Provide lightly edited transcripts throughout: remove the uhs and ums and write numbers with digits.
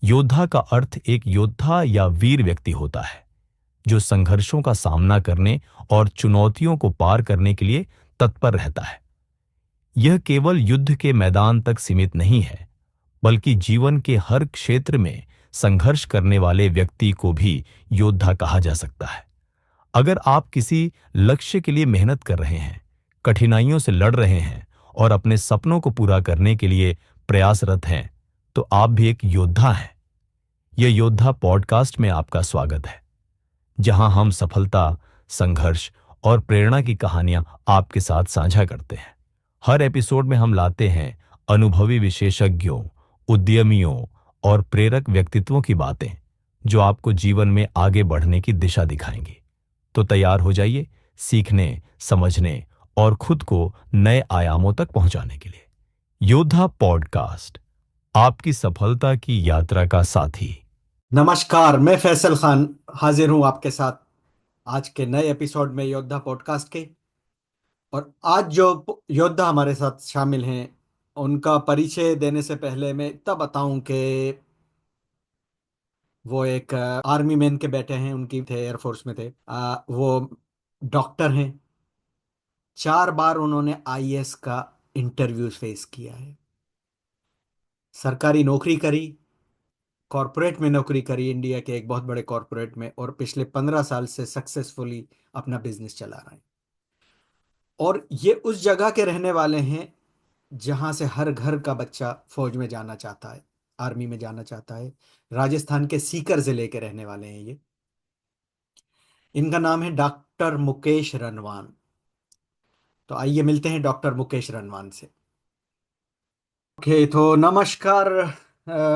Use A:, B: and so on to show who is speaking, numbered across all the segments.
A: योद्धा का अर्थ एक योद्धा या वीर व्यक्ति होता है जो संघर्षों का सामना करने और चुनौतियों को पार करने के लिए तत्पर रहता है। यह केवल युद्ध के मैदान तक सीमित नहीं है, बल्कि जीवन के हर क्षेत्र में संघर्ष करने वाले व्यक्ति को भी योद्धा कहा जा सकता है। अगर आप किसी लक्ष्य के लिए मेहनत कर रहे हैं, कठिनाइयों से लड़ रहे हैं और अपने सपनों को पूरा करने के लिए प्रयासरत हैं, तो आप भी एक योद्धा हैं। यह योद्धा पॉडकास्ट में आपका स्वागत है, जहां हम सफलता, संघर्ष और प्रेरणा की कहानियां आपके साथ साझा करते हैं। हर एपिसोड में हम लाते हैं अनुभवी विशेषज्ञों, उद्यमियों और प्रेरक व्यक्तित्वों की बातें, जो आपको जीवन में आगे बढ़ने की दिशा दिखाएंगी। तो तैयार हो जाइए सीखने, समझने और खुद को नए आयामों तक पहुंचाने के लिए। योद्धा पॉडकास्ट, आपकी सफलता की यात्रा का साथी।
B: नमस्कार, मैं फैसल खान हाजिर हूं आपके साथ आज के नए एपिसोड में योद्धा पॉडकास्ट के। और आज जो योद्धा हमारे साथ शामिल हैं, उनका परिचय देने से पहले मैं इतना बताऊं कि वो एक आर्मी मैन के बेटे हैं। उनकी थे एयरफोर्स में थे। वो डॉक्टर हैं। 4 बार उन्होंने आईएएस का इंटरव्यू फेस किया है। सरकारी नौकरी करी, कॉरपोरेट में नौकरी करी, इंडिया के एक बहुत बड़े कॉरपोरेट में, और पिछले 15 साल से सक्सेसफुली अपना बिजनेस चला रहे हैं। और ये उस जगह के रहने वाले हैं जहां से हर घर का बच्चा फौज में जाना चाहता है, आर्मी में जाना चाहता है। राजस्थान के सीकर जिले के रहने वाले हैं ये। इनका नाम है डॉक्टर मुकेश रनवान। तो आइए मिलते हैं डॉक्टर मुकेश रनवान से। ओके, तो नमस्कार।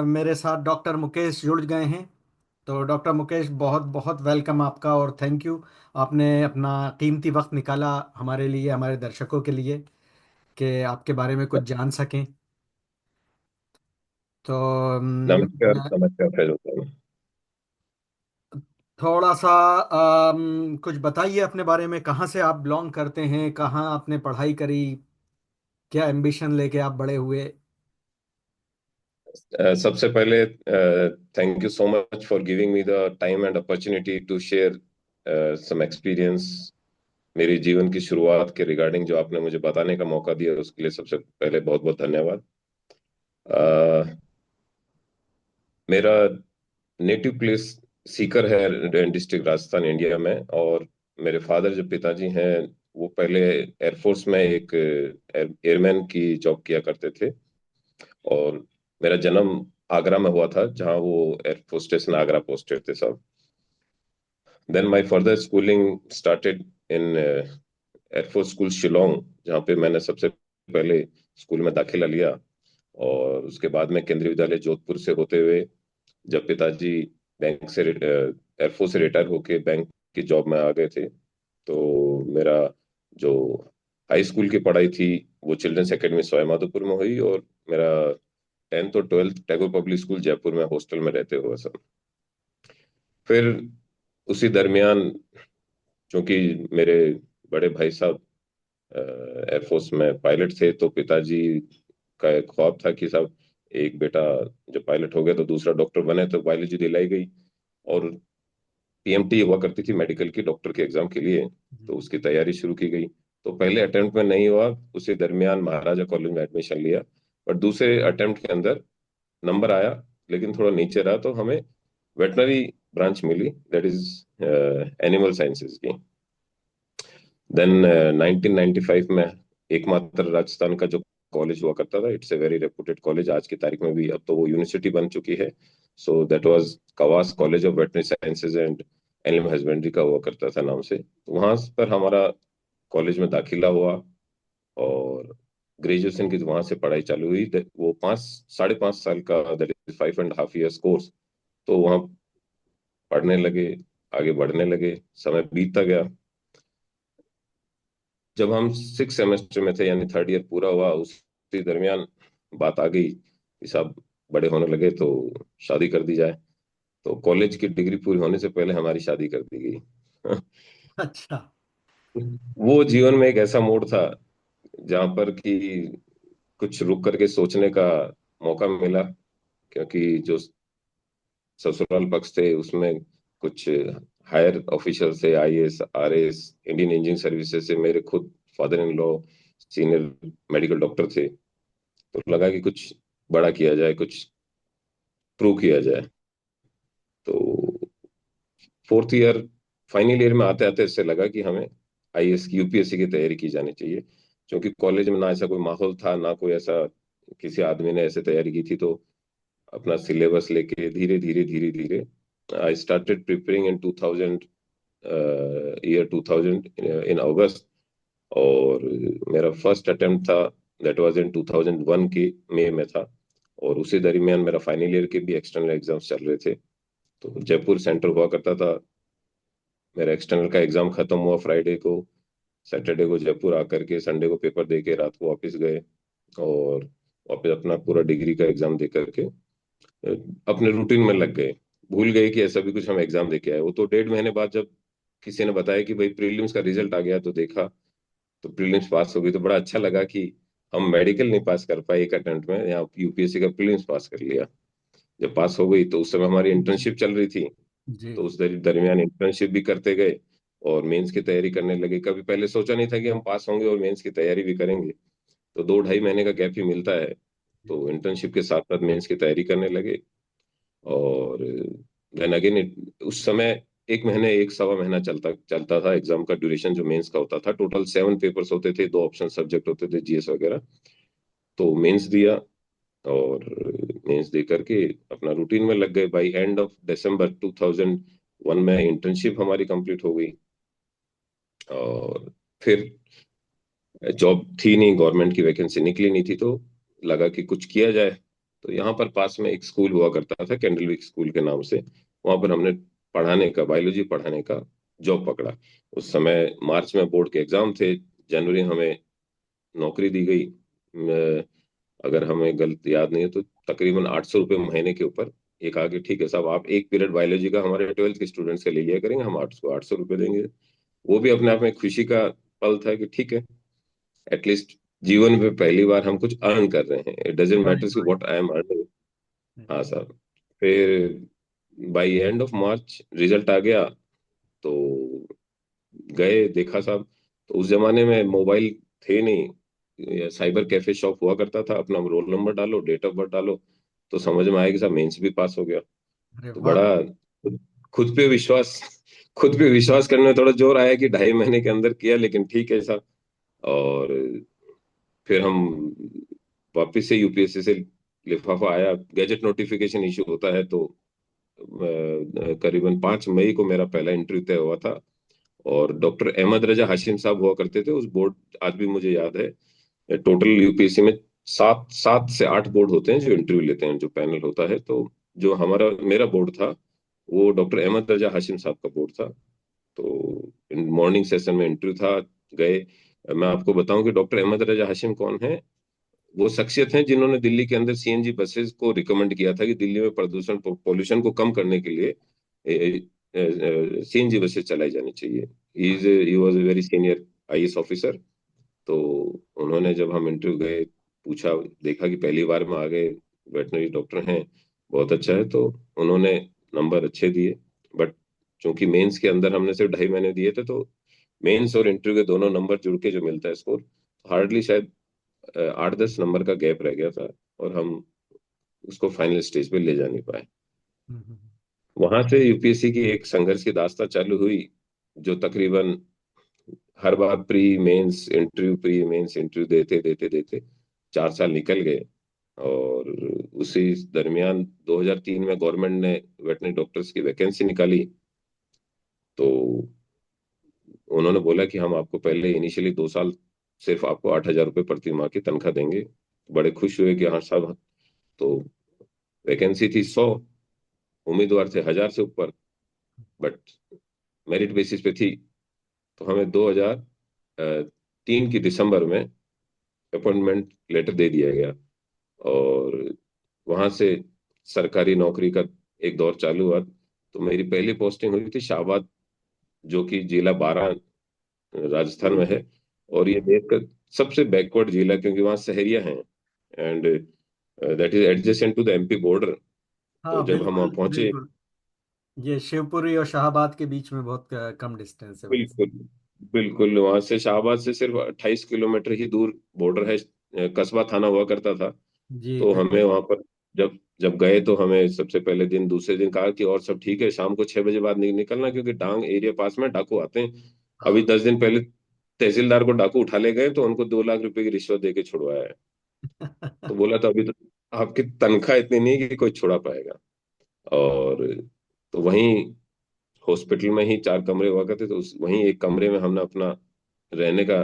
B: मेरे साथ डॉक्टर मुकेश जुड़ गए हैं। तो डॉक्टर मुकेश, बहुत बहुत वेलकम आपका, और थैंक यू। आपने अपना कीमती वक्त निकाला हमारे लिए, हमारे दर्शकों के लिए, कि आपके बारे में कुछ जान सकें। तो
C: नमस्कार नमस्कार फैजल।
B: थोड़ा सा कुछ बताइए अपने बारे में। कहाँ से आप बिलोंग करते हैं, कहाँ आपने पढ़ाई करी, क्या एम्बिशन लेके आप बड़े हुए?
C: सबसे पहले thank you so much for giving me the time and opportunity to share some experience. मेरी जीवन की शुरुआत के रिगार्डिंग जो आपने मुझे बताने का मौका दिया, उसके लिए सबसे पहले बहुत बहुत धन्यवाद। मेरा नेटिव प्लेस सीकर है, डिस्ट्रिक्ट राजस्थान, इंडिया में। और मेरे फादर जो पिताजी हैं, वो पहले एयरफोर्स में एक एयरमैन की जॉब किया करते थे। और मेरा जन्म आगरा में हुआ था, जहाँ वो एयरफोर्स स्टेशन आगरा पोस्टेड थे सब। Then my further schooling started in air force school Shillong, जहाँ पे मैंने सबसे पहले स्कूल में दाखिला लिया। और उसके बाद में केंद्रीय विद्यालय जोधपुर से होते हुए, जब पिताजी बैंक से एयरफोर्स से रिटायर होके बैंक की जॉब में आ गए थे, तो मेरा जो हाई स्कूल की पढ़ाई थी वो चिल्ड्रंस एकेडमी सवाई माधोपुर में हुई। और मेरा 10th और 12th Tagore public school Jaipur में हॉस्टल में रहते हुए सब। फिर उसी दरमियान, चूंकि मेरे बड़े भाई साहब एयरफोर्स में पायलट थे, तो पिताजी का एक ख्वाब था कि साहब एक बेटा जब पायलट हो गया तो दूसरा डॉक्टर बने, तो बायोलॉजी दिलाई गई। और पीएमटी हुआ करती थी मेडिकल की, डॉक्टर के एग्जाम के लिए, तो उसकी तैयारी शुरू की गई। तो पहले अटेम्प्ट में नहीं हुआ, उसी दरमियान महाराजा कॉलेज में एडमिशन लिया। पर दूसरे अटेम्प्ट के अंदर नंबर आया, लेकिन थोड़ा नीचे रहा, तो हमें वेटनरी ब्रांच मिली, दैट इज एनिमल साइंसेज की। देन 1995 में एकमात्र राजस्थान का जो कॉलेज हुआ करता था, it's a very reputed college, आज की तारीख में भी, अब तो वो यूनिवर्सिटी बन चुकी है। So that was Kawas college of veterinary sciences and animal husbandry का हुआ करता था नाम से। तो वहां पर हमारा कॉलेज में दाखिला हुआ, और ग्रेजुएशन की वहां से पढ़ाई चालू हुई। वो 5 साढ़े 5 साल का, दैट इज 5.5 years कोर्स। तो वहाँ पढ़ने लगे, आगे बढ़ने लगे, समय बीतता गया। जब हम 6 सेमेस्टर में थे, यानी थर्ड ईयर पूरा हुआ, उसी दरमियान बात आ गई कि साहब बड़े होने लगे तो शादी कर दी जाए। तो कॉलेज की डिग्री पूरी होने से पहले हमारी शादी कर दी गई।
B: अच्छा।
C: वो जीवन में एक ऐसा मोड़ था जहां पर कि कुछ रुक करके सोचने का मौका मिला। क्योंकि जो ससुराल पक्ष थे, उसमें कुछ हायर ऑफिशियल से, IAS, RAS, Indian engineering services से मेरे खुद father in law senior medical doctor थे। तो लगा कि कुछ बड़ा किया जाए, कुछ प्रूव किया जाए। तो फोर्थ ईयर, फाइनल ईयर में आते आते इससे लगा कि हमें आईएएस की, यूपीएससी की तैयारी की जानी चाहिए। क्योंकि कॉलेज में ना ऐसा कोई माहौल था, ना कोई ऐसा किसी आदमी ने ऐसे तैयारी की थी। तो अपना सिलेबस लेके धीरे धीरे धीरे धीरे I started preparing in 2000, year 2000 इन अगस्त। और मेरा फर्स्ट अटेम्प्ट था, दैट वाज इन 2001 की मई में था। और उसी दरमियान मेरा फाइनल ईयर के भी एक्सटर्नल एग्जाम्स चल रहे थे। तो जयपुर सेंटर हुआ करता था। मेरा एक्सटर्नल का एग्जाम खत्म हुआ फ्राइडे को, सैटरडे को जयपुर आकर के संडे को पेपर दे के रात को वापस गए। और वापस अपना पूरा डिग्री का एग्जाम दे करके अपने रूटीन में लग गए। भूल गए कि ऐसा भी कुछ हम एग्जाम दे के आए। वो तो 1.5 महीने बाद जब किसी ने बताया कि भाई प्रीलिम्स का रिजल्ट आ गया, तो देखा तो प्रीलिम्स पास हो गई। तो बड़ा अच्छा लगा कि हम मेडिकल नहीं पास कर पाए एक अटेम्प्ट में, यहाँ यूपीएससी का प्रीलिम्स पास कर लिया। जब पास हो गई तो उस समय हमारी इंटर्नशिप चल रही थी।
B: जी।
C: तो उस दरमियान इंटर्नशिप भी करते गए और मेंस की तैयारी करने लगे। कभी पहले सोचा नहीं था कि हम पास होंगे और मेंस की तैयारी भी करेंगे। तो 2-2.5 महीने का गैप ही मिलता है। तो इंटर्नशिप के साथ साथ मेंस की तैयारी करने लगे। और देन अगेन उस समय 1 महीने, 1 सवा महीना चलता चलता था एग्जाम का ड्यूरेशन जो मेंस का होता था। टोटल 7 पेपर्स होते थे, 2 ऑप्शन सब्जेक्ट होते थे, जीएस वगैरह। तो मेंस दिया। और मेंस दे करके अपना रूटीन में लग गए। बाई एंड ऑफ दिसंबर 2001 में इंटर्नशिप हमारी कंप्लीट हो गई। और फिर जॉब थी नहीं, गवर्नमेंट की वैकेंसी निकली नहीं थी। तो लगा कि कुछ किया जाए। तो यहाँ पर पास में एक स्कूल हुआ करता था, कैंडलविक स्कूल के नाम से। वहां पर हमने पढ़ाने का, बायोलॉजी पढ़ाने का जॉब पकड़ा। उस समय मार्च में बोर्ड के एग्जाम थे, जनवरी में हमें नौकरी दी गई। अगर हमें गलत याद नहीं है तो तकरीबन 800 रुपये महीने के ऊपर। एक आगे, ठीक है साहब, आप एक पीरियड बायोलॉजी का हमारे 12th के स्टूडेंट्स का ले लिया करेंगे, हम 800 रुपये देंगे। वो भी अपने आप में खुशी का पल था कि ठीक है, एटलीस्ट जीवन में पहली बार हम कुछ अर्न कर रहे हैं। इट डजेंट
B: राइट,
C: मैटर कि what I am earning.
B: Right.
C: हाँ सर। फिर by end of March result आ गया। तो गए, देखा साहब। तो उस जमाने में मोबाइल थे नहीं, या साइबर कैफे शॉप हुआ करता था। अपना रोल नंबर डालो, डेट ऑफ बर्थ डालो, तो समझ में आया कि साहब मेंस भी पास हो गया।
B: अरे
C: तो
B: वाह।
C: बड़ा खुद पे विश्वास खुद पे विश्वास करने में थोड़ा जोर आया कि 2.5 महीने के अंदर किया, लेकिन ठीक है साहब। और फिर हम वापस से यूपीएससी से लिफाफा आया, गैजेट नोटिफिकेशन इशू होता है। तो करीबन 5 मई को मेरा पहला इंटरव्यू तय हुआ था। और डॉक्टर अहमद रजा हाशिम साहब हुआ करते थे उस बोर्ड, आज भी मुझे याद है। टोटल यूपीएससी में 7 से 8 बोर्ड होते हैं जो इंटरव्यू लेते हैं, जो पैनल होता है। तो जो हमारा मेरा बोर्ड था, वो डॉक्टर अहमद रजा हाशिम साहब का बोर्ड था। तो मॉर्निंग सेशन में इंटरव्यू था। गए। मैं आपको बताऊं कि डॉक्टर अहमद रजा हाशिम कौन है। वो शख्सियत हैं जिन्होंने दिल्ली के अंदर सीएनजी बसेस को रिकमेंड किया था कि दिल्ली में प्रदूषण, पोल्यूशन को कम करने के लिए सीएनजी बसेस चलाई जानी चाहिए। He was a very senior IAS officer. तो उन्होंने, जब हम इंटरव्यू गए, पूछा, देखा कि पहली बार में आ गए, वेटनरी डॉक्टर हैं, बहुत अच्छा है। तो उन्होंने नंबर अच्छे दिए। बट चूंकि मेंस के अंदर हमने सिर्फ 2.5 महीने दिए थे, तो मेंस और इंटरव्यू के दोनों नंबर जुड़ के जो मिलता है स्कोर, हार्डली शायद 8-10 नंबर का गैप रह गया था। और हम उसको फाइनल स्टेज पे ले जा नहीं पाए।
B: हम्म, हम्म,
C: वहां से यूपीएससी की एक संघर्ष की दास्ता चालू हुई, जो तकरीबन हर बार प्री मेंस इंटरव्यू देते देते देते 4 साल निकल गए। और उसी दरमियान 2003 में गवर्नमेंट ने वेटनरी डॉक्टर्स की वैकेंसी निकाली। तो उन्होंने बोला कि हम आपको पहले इनिशियली 2 साल सिर्फ आपको 8,000 रुपये प्रति माह की तनख्वाह देंगे। बड़े खुश हुए कि हाँ साहब। तो वैकेंसी थी 100, उम्मीदवार थे 1,000 से ऊपर, बट मेरिट बेसिस पे थी। तो हमें 2003 की दिसंबर में अपॉइंटमेंट लेटर दे दिया गया। और वहां से सरकारी नौकरी का एक दौर चालू हुआ। तो मेरी पहली पोस्टिंग हुई थी शाहबाद, जो कि जिला बारां राजस्थान में है। और ये देश का सबसे बैकवर्ड जिला, क्योंकि वहाँ शहरिया हैं। And that is adjacent to the MP border.
B: हाँ
C: तो जब हम वहाँ
B: बिल्कुल
C: पहुंचे,
B: बिल्कुल। ये शिवपुरी और शाहबाद के बीच में बहुत कम डिस्टेंस है वैसे।
C: बिल्कुल बिल्कुल वहां से शाहबाद से सिर्फ 28 किलोमीटर ही दूर बॉर्डर है, कस्बा थाना हुआ करता था।
B: जी
C: तो हमें
B: बिल्कुल।
C: वहां पर जब जब गए तो हमें सबसे पहले दिन, दूसरे दिन कहा कि और सब ठीक है, शाम को 6 बजे बाद नहीं निकलना, क्योंकि डांग एरिया पास में डाकू आते हैं। अभी
B: हाँ।
C: 10 दिन पहले तहसीलदार को डाकू उठा ले गए, तो उनको 2 लाख रुपए की रिश्वत दे के छुड़वाया है। तो बोला तो अभी तो आपकी तनख्वाह इतनी नहीं है कि कोई छुड़ा पाएगा। और तो वहीं हॉस्पिटल में ही 4 कमरे हुआ करते, तो उस वहीं एक कमरे में हमने अपना रहने का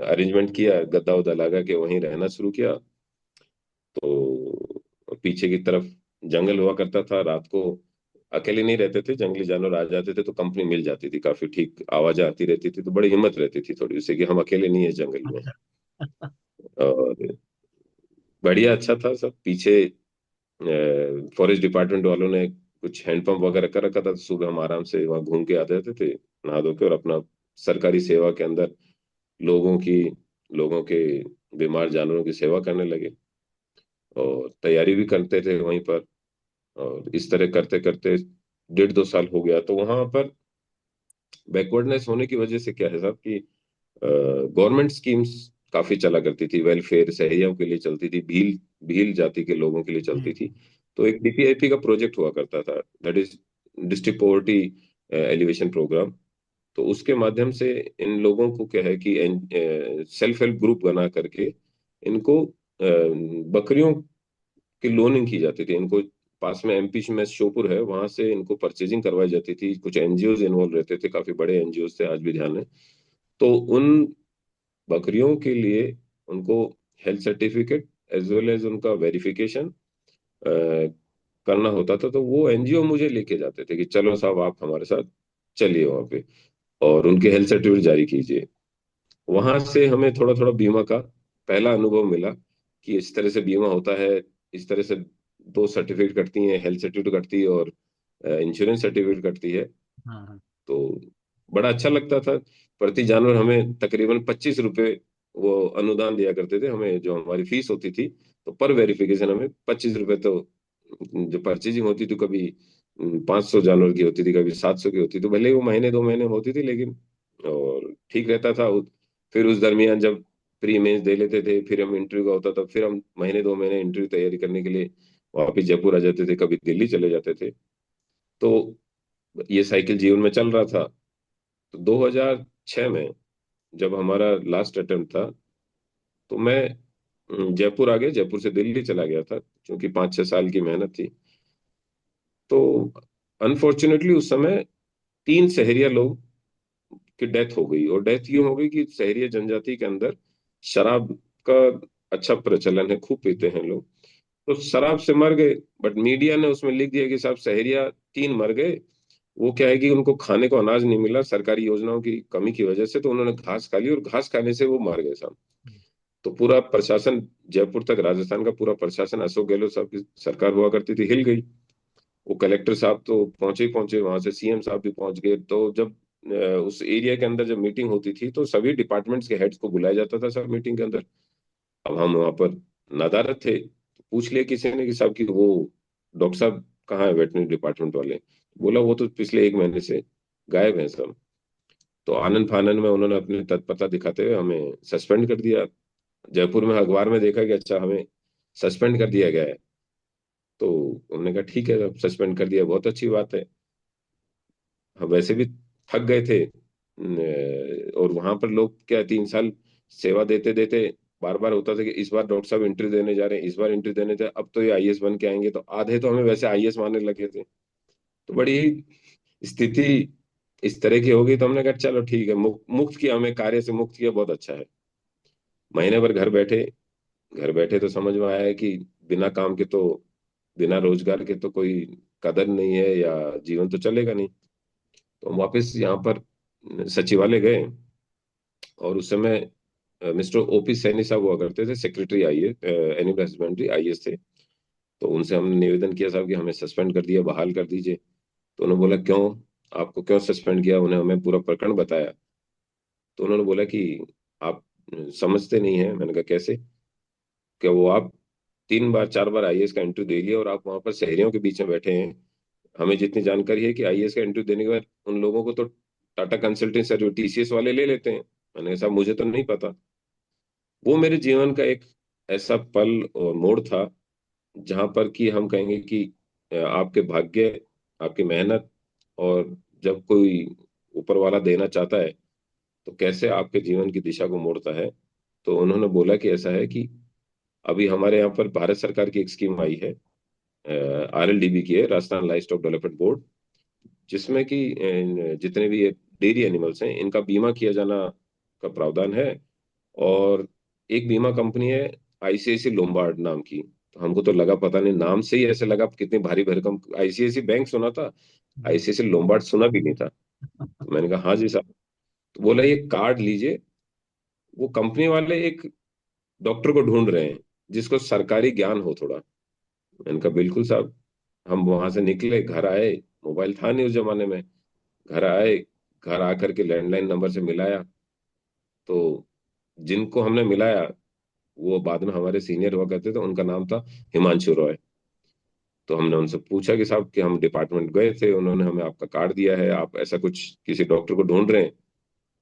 C: अरेंजमेंट किया, गद्दा उद्दा लगा के वहीं रहना शुरू किया। तो पीछे की तरफ जंगल हुआ करता था, रात को अकेले नहीं रहते थे, जंगली जानवर आ जाते थे तो कंपनी मिल जाती थी, काफी ठीक आवाजें आती रहती थी, तो बड़ी हिम्मत रहती थी थोड़ी उससे कि हम अकेले नहीं है जंगल में। और बढ़िया अच्छा था सब। पीछे फॉरेस्ट डिपार्टमेंट वालों ने कुछ हैंडपंप वगैरह कर रखा था, तो सुबह हम आराम से वहाँ घूम के आ जाते थे नहा धो के, और अपना सरकारी सेवा के अंदर लोगों के बीमार जानवरों की सेवा करने लगे, और तैयारी भी करते थे वहीं पर। और इस तरह करते करते 1.5-2 साल हो गया। तो वहां पर बैकवर्डनेस होने की वजह से क्या है साहब कि गवर्नमेंट स्कीम्स काफी चला करती थी, वेलफेयर सहैयाओं के लिए चलती थी, भील भील जाति के लोगों के लिए चलती
B: जी।
C: थी। तो एक डीपीआईपी का प्रोजेक्ट हुआ करता था, that is district poverty alleviation programme. तो उसके माध्यम से इन लोगों को क्या है कि सेल्फ हेल्प ग्रुप बना करके इनको बकरियों की लोनिंग की जाती थी इनको। पास में एमपी में श्योपुर है, वहां से इनको परचेजिंग करवाई जाती थी। कुछ एनजीओ इन्वॉल्व रहते थे, काफी बड़े एनजीओ थे, आज भी ध्यान है। तो उन बकरियों के लिए उनको health certificate as well as उनका वेरिफिकेशन करना होता था। तो वो एनजीओ मुझे लेके जाते थे कि चलो साहब आप हमारे साथ चलिए वहां पे, और उनके हेल्थ सर्टिफिकेट जारी कीजिए। वहां से हमें थोड़ा थोड़ा बीमा का पहला अनुभव मिला कि इस तरह से बीमा होता है, इस तरह से दो सर्टिफिकेट कटती हैं, हेल्थ सर्टिफिकेट कटती है और इंश्योरेंस सर्टिफिकेट कटती है।
B: हाँ हाँ।
C: तो बड़ा अच्छा लगता था। प्रति जानवर हमें तकरीबन 25 रुपए वो अनुदान दिया करते थे हमें, जो हमारी फीस होती थी। तो पर वेरिफिकेशन हमें 25 रुपए, तो जो परचेजिंग होती थी कभी 500 जानवर की होती थी, कभी 700 की होती थी, तो भले ही वो महीने 2 महीने होती थी, लेकिन और ठीक रहता था। फिर उस दरमियान जब प्री मेंस दे लेते थे, फिर हम इंटरव्यू का होता था, फिर हम महीने 2 महीने इंटरव्यू तैयारी करने के लिए वापिस जयपुर आ जाते थे, कभी दिल्ली चले जाते थे। तो ये साइकिल जीवन में चल रहा था। तो 2006 में जब हमारा लास्ट अटेम्प्ट था, तो मैं जयपुर आ गया, जयपुर से दिल्ली चला गया था, क्योंकि 5-6 साल की मेहनत थी। तो अनफॉर्चुनेटली उस समय 3 सहरिया लोग की डेथ हो गई। और डेथ यूं हो गई कि सहरिया जनजाति के अंदर शराब का अच्छा प्रचलन है, खूब पीते हैं लोग। तो शराब से मर गए, बट मीडिया ने उसमें लिख दिया कि साहब सहरिया 3 मर गए। वो क्या है कि उनको खाने को अनाज नहीं मिला सरकारी योजनाओं की कमी की वजह से, तो उन्होंने घास खा ली और घास खाने से वो मर गए साहब। तो पूरा प्रशासन, जयपुर तक राजस्थान का पूरा प्रशासन, अशोक गहलोत साहब की सरकार हुआ करती थी, हिल गई। वो कलेक्टर साहब तो पहुंचे ही पहुंचे, वहां से सीएम साहब भी पहुंच गए। तो जब उस एरिया के अंदर जब मीटिंग होती थी, तो सभी डिपार्टमेंट्स के हेड्स को बुलाया जाता था सब मीटिंग के अंदर। अब हम वहां पर नदारद थे, तो पूछ लिया किसी ने कि साहब की वो डॉक्टर साहब कहाँ है, वेटरनरी डिपार्टमेंट वाले। बोला वो तो पिछले 1 महीने से गायब हैं सब। तो आनन फानन में उन्होंने अपनी तत्परता दिखाते हुए हमें सस्पेंड कर दिया। जयपुर में अखबार में देखा कि अच्छा हमें सस्पेंड कर दिया गया है। तो उन्होंने कहा ठीक है, अब सस्पेंड कर दिया, बहुत अच्छी बात है। हम वैसे भी थक गए थे, और वहां पर लोग क्या 3 साल सेवा देते देते बार बार होता था कि इस बार डॉक्टर साहब इंटरव्यू देने जा रहे हैं, इस बार इंटरव्यू देने थे, अब तो ये आईएएस बन के आएंगे। तो आधे तो हमें वैसे आईएएस मानने लगे थे। तो बड़ी स्थिति इस तरह की हो गई। तो हमने कहा चलो ठीक है, मुक्त किया, हमें कार्य से मुक्त किया, बहुत अच्छा है। महीने भर घर बैठे, घर बैठे तो समझ में आया है कि बिना काम के तो, बिना रोजगार के तो कोई कदर नहीं है, या जीवन तो चलेगा नहीं। तो हम वापस यहाँ पर सचिवालय गए, और उस समय मिस्टर ओपी सैनी साहब हुआ करते थे, secretary IAS, animal husbandry IAS थे। तो उनसे हमने निवेदन किया साहब कि हमें सस्पेंड कर दिया, बहाल कर दीजिए। तो उन्होंने बोला क्यों, आपको क्यों सस्पेंड किया, उन्हें हमें पूरा प्रकरण बताया। तो उन्होंने बोला कि आप समझते नहीं हैं। मैंने कहा कैसे, क्या वो आप 3 बार 4 बार आईएएस का इंटरव्यू दे लिया और आप वहां पर शहरियों के बीच में बैठे हैं। हमें जितनी जानकारी है कि आईएएस का इंटरव्यू देने के बाद उन लोगों को तो टाटा कंसल्टेंसी सर्विस टीसीएस वाले ले लेते हैं। मैंने कहा साहब मुझे तो नहीं पता। वो मेरे जीवन का एक ऐसा पल और मोड़ था जहां पर कि हम कहेंगे कि आपके भाग्य, आपकी मेहनत, और जब कोई ऊपर वाला देना चाहता है तो कैसे आपके जीवन की दिशा को मोड़ता है। तो उन्होंने बोला कि ऐसा है कि अभी हमारे यहाँ पर भारत सरकार की एक स्कीम आई है, आरएलडीबी की है, Rajasthan live stock development board, जिसमें कि जितने भी ये डेयरी एनिमल्स हैं इनका बीमा किया जाना का प्रावधान है। और एक बीमा कंपनी है आईसीआईसी लोम्बार्ड नाम की। तो हमको तो लगा, पता नहीं, नाम से ही ऐसे लगा कितनी भारी भरकम, आईसीआईसी बैंक सुना था, आईसीआईसी लोम्बार्ड सुना भी नहीं था। तो मैंने कहा हाँ जी साहब। तो बोला ये कार्ड लीजिए, वो कंपनी वाले एक डॉक्टर को ढूंढ रहे हैं जिसको सरकारी ज्ञान हो थोड़ा। मैंने कहा बिल्कुल साहब। हम वहां से निकले, घर आए, मोबाइल था नहीं उस जमाने में। घर आए, घर आकर के लैंडलाइन नंबर से मिलाया, तो जिनको हमने मिलाया वो बाद में हमारे सीनियर हुआ करते थे, उनका नाम था हिमांशु रॉय। तो हमने उनसे पूछा कि साहब कि हम डिपार्टमेंट गए थे, उन्होंने हमें आपका कार्ड दिया है, आप ऐसा कुछ किसी डॉक्टर को ढूंढ रहे हैं,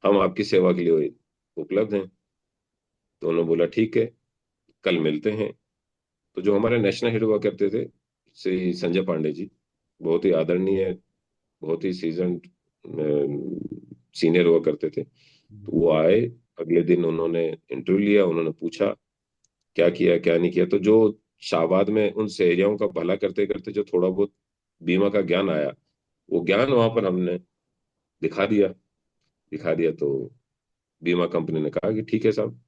C: हम आपकी सेवा के लिए उपलब्ध हैं। तो उन्होंने बोला ठीक है, कल मिलते हैं। तो जो हमारे नेशनल हेड हुआ करते थे, श्री संजय पांडे जी, बहुत ही आदरणीय, बहुत ही सीजन्ड सीनियर हुआ करते थे। तो वो आए, अगले दिन उन्होंने इंटरव्यू लिया, उन्होंने पूछा क्या किया क्या नहीं किया। तो जो शाहबाद में उन शहरियों का भला करते करते जो थोड़ा बहुत बीमा का ज्ञान आया, वो ज्ञान वहां पर हमने दिखा दिया। दिखा दिया तो बीमा कंपनी ने कहा कि ठीक है साहब,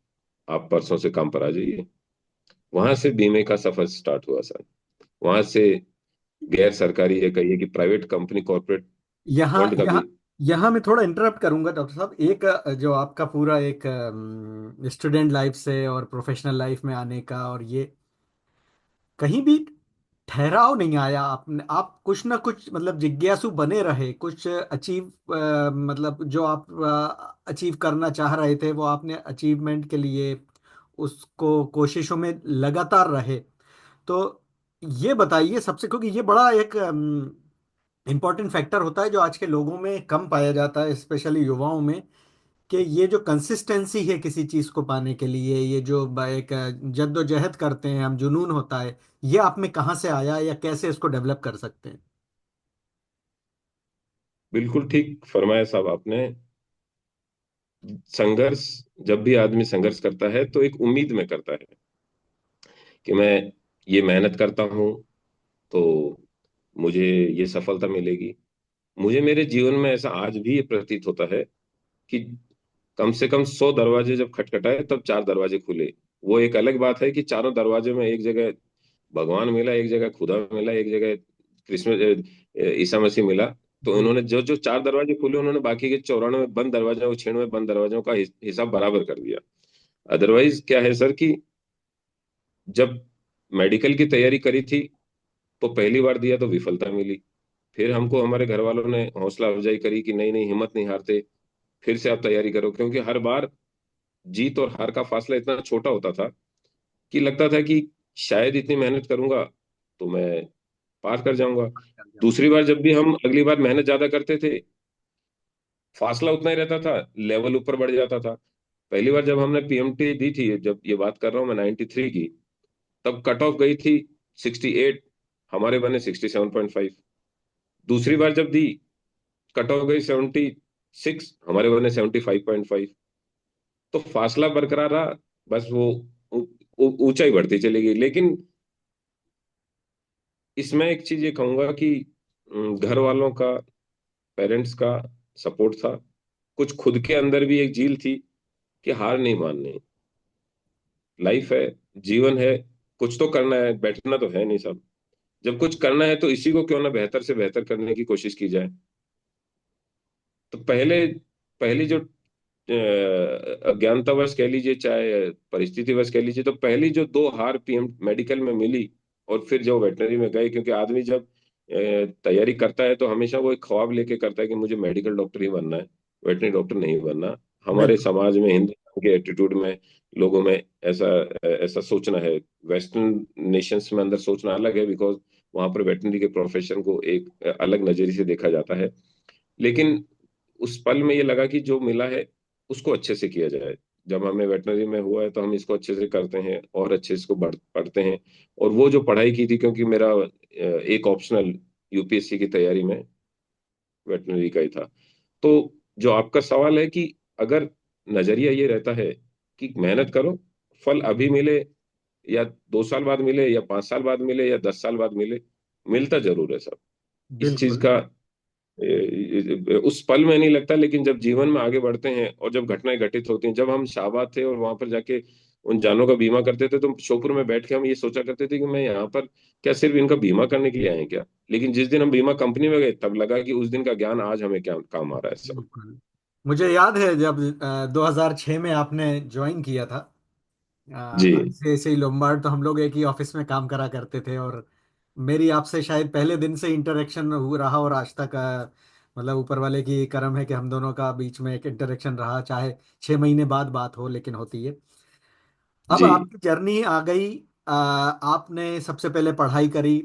C: आप परसों से काम पर आ जाइए। वहां से बीमे का सफर स्टार्ट हुआ सर। वहां से गैर सरकारी, या कहिए कि प्राइवेट कंपनी, कॉर्पोरेट
B: यहाँ
C: वर्ल्ड का भी।
B: यहाँ यहाँ मैं थोड़ा इंटरप्ट करूंगा डॉक्टर साहब। एक जो आपका पूरा एक स्टूडेंट लाइफ से और प्रोफेशनल लाइफ में आने का, और ये कहीं भी ठहराव नहीं आया, आपने आप कुछ ना कुछ मतलब जिज्ञासु बने रहे, कुछ अचीव मतलब जो आप अचीव करना चाह रहे थे वो आपने अचीवमेंट के लिए उसको कोशिशों में लगातार रहे। तो ये बताइए सबसे, क्योंकि ये बड़ा एक इम्पॉर्टेंट फैक्टर होता है जो आज के लोगों में कम पाया जाता है, स्पेशली युवाओं में, कि ये जो कंसिस्टेंसी है किसी चीज को पाने के लिए, ये जो एक जद्दोजहद करते हैं हम, जुनून होता है, ये आप में कहाँ से आया या कैसे इसको डेवलप कर सकते हैं?
C: बिल्कुल ठीक फरमाया साहब आपने। संघर्ष, जब भी आदमी संघर्ष करता है तो एक उम्मीद में करता है कि मैं ये मेहनत करता हूँ तो मुझे ये सफलता मिलेगी। मुझे मेरे जीवन में ऐसा आज भी ये प्रतीत होता है कि कम से कम 100 दरवाजे जब खटखटाए तब 4 दरवाजे खुले। वो एक अलग बात है कि चारों दरवाजे में एक जगह भगवान मिला, एक जगह खुदा मिला, एक जगह कृष्ण ईसा मसीह मिला। तो
B: जी।
C: उन्होंने जो जो 4 दरवाजे खोले, उन्होंने बाकी के 94 बंद दरवाजों और 96 बंद दरवाजों का हिसाब बराबर कर दिया। अदरवाइज क्या है सर कि जब मेडिकल की तैयारी करी थी तो पहली बार दिया तो विफलता मिली। फिर हमको हमारे घर वालों ने हौसला अफजाई करी कि नहीं नहीं, हिम्मत नहीं हारते, फिर से आप तैयारी करो। क्योंकि हर बार जीत और हार का फासला इतना छोटा होता था कि लगता था कि शायद इतनी मेहनत करूंगा तो मैं पार कर जाऊंगा। दूसरी बार जब भी हम अगली बार मेहनत ज्यादा करते थे, फासला उतना ही रहता था, लेवल ऊपर बढ़ जाता था। पहली बार जब हमने पीएमटी दी थी, जब ये बात कर रहा हूँ मैं 93 की, तब कट ऑफ गई थी 68, हमारे बने 67.5। दूसरी बार जब दी, कट ऑफ गई 76, हमारे बने 75.5। तो फासला बरकरार रहा, बस वो ऊंचाई बढ़ती चली गई। लेकिन इसमें एक चीज ये कहूंगा कि घर वालों का, पेरेंट्स का सपोर्ट था। कुछ खुद के अंदर भी एक जील थी कि हार नहीं माननी। लाइफ है, जीवन है, कुछ तो करना है, बैठना तो है नहीं सब। जब कुछ करना है तो इसी को क्यों ना बेहतर से बेहतर करने की कोशिश की जाए। तो पहले, पहली जो अज्ञानतावश कह लीजिए चाहे परिस्थितिवश कह लीजिए, तो पहली जो 2 हार पीएम मेडिकल में मिली, और फिर जो वेटनरी में गए, क्योंकि आदमी जब तैयारी करता है तो हमेशा वो एक ख्वाब लेके करता है कि मुझे मेडिकल डॉक्टर ही बनना है, वेटनरी डॉक्टर नहीं बनना। हमारे
B: बिल्कुल।
C: समाज में, हिंदू के एटीट्यूड में, लोगों में ऐसा ऐसा सोचना है। वेस्टर्न नेशंस में अंदर सोचना अलग है, बिकॉज वहां पर वेटरनरी के प्रोफेशन को एक अलग नजरिए से देखा जाता है। लेकिन उस पल में ये लगा कि जो मिला है उसको अच्छे से किया जाए। जब हमें वेटनरी में हुआ है तो हम इसको अच्छे से करते हैं और अच्छे से इसको पढ़ते हैं। और वो जो पढ़ाई की थी, क्योंकि मेरा एक ऑप्शनल यूपीएससी की तैयारी में वेटनरी का ही था। तो जो आपका सवाल है कि अगर नजरिया ये रहता है कि मेहनत करो, फल अभी मिले या 2 साल बाद मिले या 5 साल बाद मिले या 10 साल बाद मिले, मिलता जरूर है सब। इस चीज
B: बिल्कुल।
C: का उस पल में नहीं लगता, लेकिन जब जीवन में आगे बढ़ते हैं और जब घटनाएं घटित होती हैं, जब हम शाहबाद थे और वहां पर जाके उन जानों का बीमा करते थे, तो शोपुर में बैठ के हम ये सोचा करते थे कि मैं यहाँ पर क्या सिर्फ इनका बीमा करने के लिए आए हैं क्या। लेकिन जिस दिन हम बीमा कंपनी में गए तब लगा कि उस दिन का ज्ञान आज हमें क्या काम आ रहा है सब।
B: बिल्कुल। मुझे याद है जब 2006 में आपने ज्वाइन किया था,
C: जी
B: आईसीआईसीआई लोम्बार्ड, तो हम लोग एक ही ऑफिस में काम करा करते थे, और मेरी आपसे शायद पहले दिन से इंटरेक्शन हो रहा, और आज तक मतलब ऊपर वाले की करम है कि हम दोनों का बीच में एक इंटरेक्शन रहा, चाहे 6 महीने बाद बात हो, लेकिन होती है। अब
C: जी
B: आपकी जर्नी आ गई, आपने सबसे पहले पढ़ाई करी।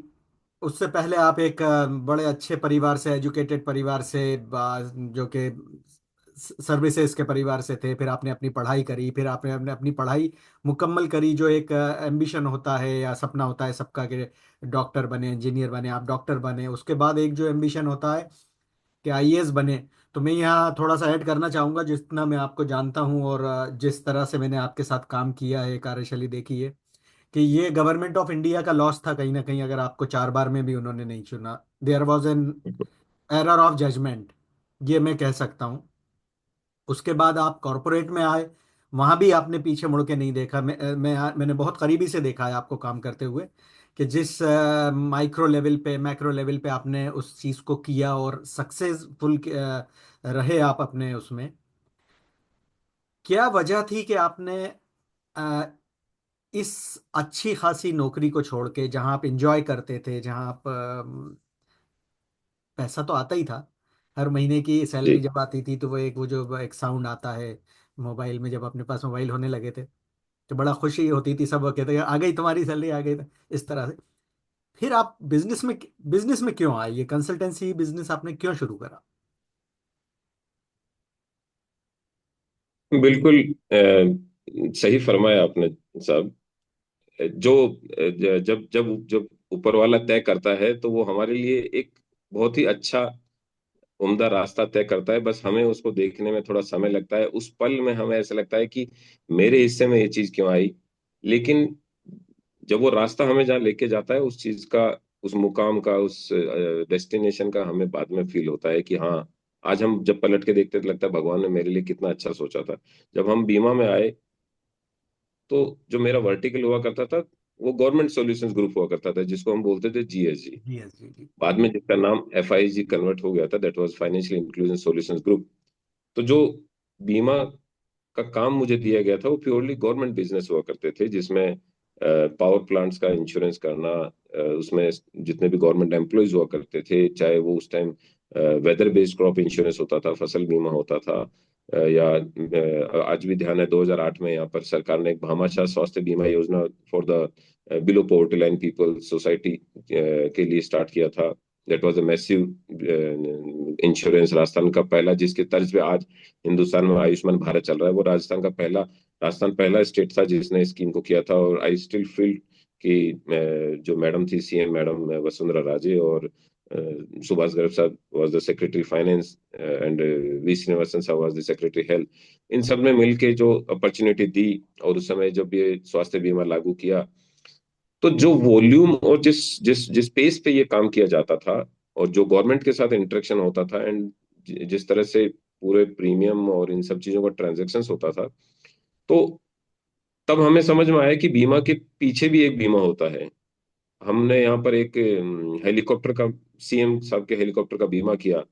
B: उससे पहले आप एक बड़े अच्छे परिवार से, एजुकेटेड परिवार से, जो कि सर्विसेज के परिवार से थे। फिर आपने अपनी पढ़ाई करी, फिर आपने अपने अपनी पढ़ाई मुकम्मल करी, जो एक एम्बिशन होता है या सपना होता है सबका, कि डॉक्टर बने, इंजीनियर बने। आप डॉक्टर बने, उसके बाद एक जो एम्बिशन होता है कि आईएएस बने। तो मैं यहाँ थोड़ा सा ऐड करना चाहूँगा, जितना मैं आपको जानता हूँ और जिस तरह से मैंने आपके साथ काम किया है, कार्यशैली देखी है, कि ये गवर्नमेंट ऑफ इंडिया का लॉस था कहीं ना कहीं, अगर आपको 4 बार में भी उन्होंने नहीं चुना। There was an error of judgement, ये मैं कह सकता हूँ। उसके बाद आप कॉरपोरेट में आए, वहां भी आपने पीछे मुड़ के नहीं देखा। मैंने बहुत करीबी से देखा है आपको काम करते हुए, कि जिस माइक्रो लेवल पे, मैक्रो लेवल पे आपने उस चीज को किया और सक्सेसफुल रहे आप अपने उसमें। क्या वजह थी कि आपने अ, इस अच्छी खासी नौकरी को छोड़ के, जहां आप इंजॉय करते थे, जहां आप पैसा तो आता ही था, हर महीने की सैलरी
C: जी
B: जब आती थी तो वो जो एक साउंड आता है मोबाइल में, जब अपने पास मोबाइल होने लगे थे तो बड़ा खुशी होती थी, सब कहते थे आ गई तुम्हारी सैलरी, आ गई। इस तरह से फिर आप बिजनेस में क्यों आए? ये कंसल्टेंसी बिजनेस आपने क्यों शुरू करा?
C: बिल्कुल सही फरमाया आपने साहब। जो जब जब जब ऊपर वाला तय करता है तो वो हमारे लिए एक बहुत ही अच्छा उम्दा रास्ता तय करता है। बस हमें उसको देखने में थोड़ा समय लगता है, उस पल में हमें ऐसा लगता है कि मेरे हिस्से में ये चीज क्यों आई। लेकिन जब वो रास्ता हमें जहाँ लेके जाता है, उस चीज का, उस मुकाम का, उस डेस्टिनेशन का, हमें बाद में फील होता है कि हाँ, आज हम जब पलट के देखते हैं तो लगता है भगवान ने मेरे लिए कितना अच्छा सोचा था। जब हम बीमा में आए तो जो मेरा वर्टिकल हुआ करता था, वो गवर्नमेंट सॉल्यूशंस ग्रुप हुआ करता था, जिसको हम बोलते थे जीएसजी।
B: जी एस जी जी।
C: बाद में जिसका नाम एफआईजी कन्वर्ट हो गया था, that was financial inclusion solutions group. तो जो बीमा का काम मुझे दिया गया था वो प्योरली गवर्नमेंट बिजनेस हुआ करते थे, जिसमें पावर प्लांट्स का इंश्योरेंस करना, उसमें जितने भी गवर्नमेंट एम्प्लॉयज हुआ करते थे, चाहे वो उस time weather based crop insurance होता था, फसल बीमा होता था, या आज भी ध्यान है 2008 में यहाँ पर सरकार ने एक भामाशाह स्वास्थ्य बीमा योजना for the below poverty line people society के लिए स्टार्ट किया था। That was a massive insurance, Rajasthan का पहला, जिसके तर्ज पे आज हिंदुस्तान में आयुष्मान भारत चल रहा है। वो राजस्थान पहला स्टेट था जिसने इस स्कीम को किया था। और आई स्टिल फील कि जो मैडम थी, सीएम मैडम वसुंधरा राजे, और सुभाष गर्ग साहब was the secretary finance, and V Srinivasan साहब वाज द सेक्रेटरी हेल्थ, इन सब ने मिलके जो अपॉर्चुनिटी दी, और उस समय जब ये स्वास्थ्य बीमा लागू किया, तो जो वॉल्यूम और जिस जिस जिस पेस पे ये काम किया जाता था, और जो गवर्नमेंट के साथ इंटरेक्शन होता था, एंड जिस तरह से पूरे प्रीमियम और इन सब चीजों का ट्रांजैक्शन होता था, तो तब हमें समझ में आया कि बीमा के पीछे भी एक बीमा होता है। हमने यहाँ पर एक हेलीकॉप्टर का, सीएम साहब के हेलीकॉप्टर का बीमा किया।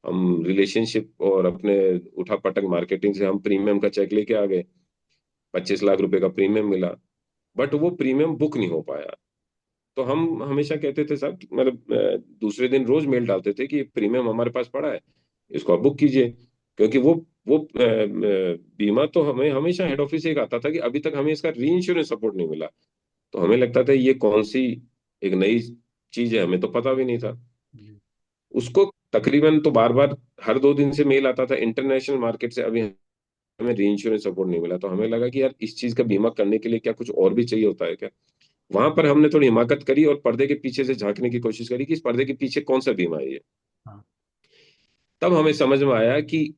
C: हम रिलेशनशिप और अपने उठापटक मार्केटिंग से हम प्रीमियम का चेक लेके आ गए, 25 लाख रुपए का प्रीमियम मिला, बट वो प्रीमियम बुक नहीं हो पाया। तो हम हमेशा कहते थे साहब, मतलब दूसरे दिन रोज मेल डालते थे कि प्रीमियम हमारे पास पड़ा है, इसको आप बुक कीजिए। क्योंकि वो वो बीमा तो हमें हमेशा हेड ऑफिस से एक आता था कि अभी तक हमें इसका री इंश्योरेंस सपोर्ट नहीं मिला। तो हमें लगता था ये कौन सी एक नई चीज है, हमें तो पता भी नहीं था।
B: जी।
C: उसको तकरीबन तो बार बार हर 2 दिन से मेल आता था इंटरनेशनल मार्केट से, अभी हमें री इंश्योरेंस सपोर्ट नहीं मिला। तो हमें लगा कि यार इस चीज का बीमा करने के लिए क्या कुछ और भी चाहिए होता है क्या। वहां पर हमने थोड़ी हिमाकत करी और पर्दे के पीछे से झांकने की कोशिश करी कि इस पर्दे के पीछे कौन सा बीमा है ये।
B: हाँ।
C: तब हमें समझ में आया कि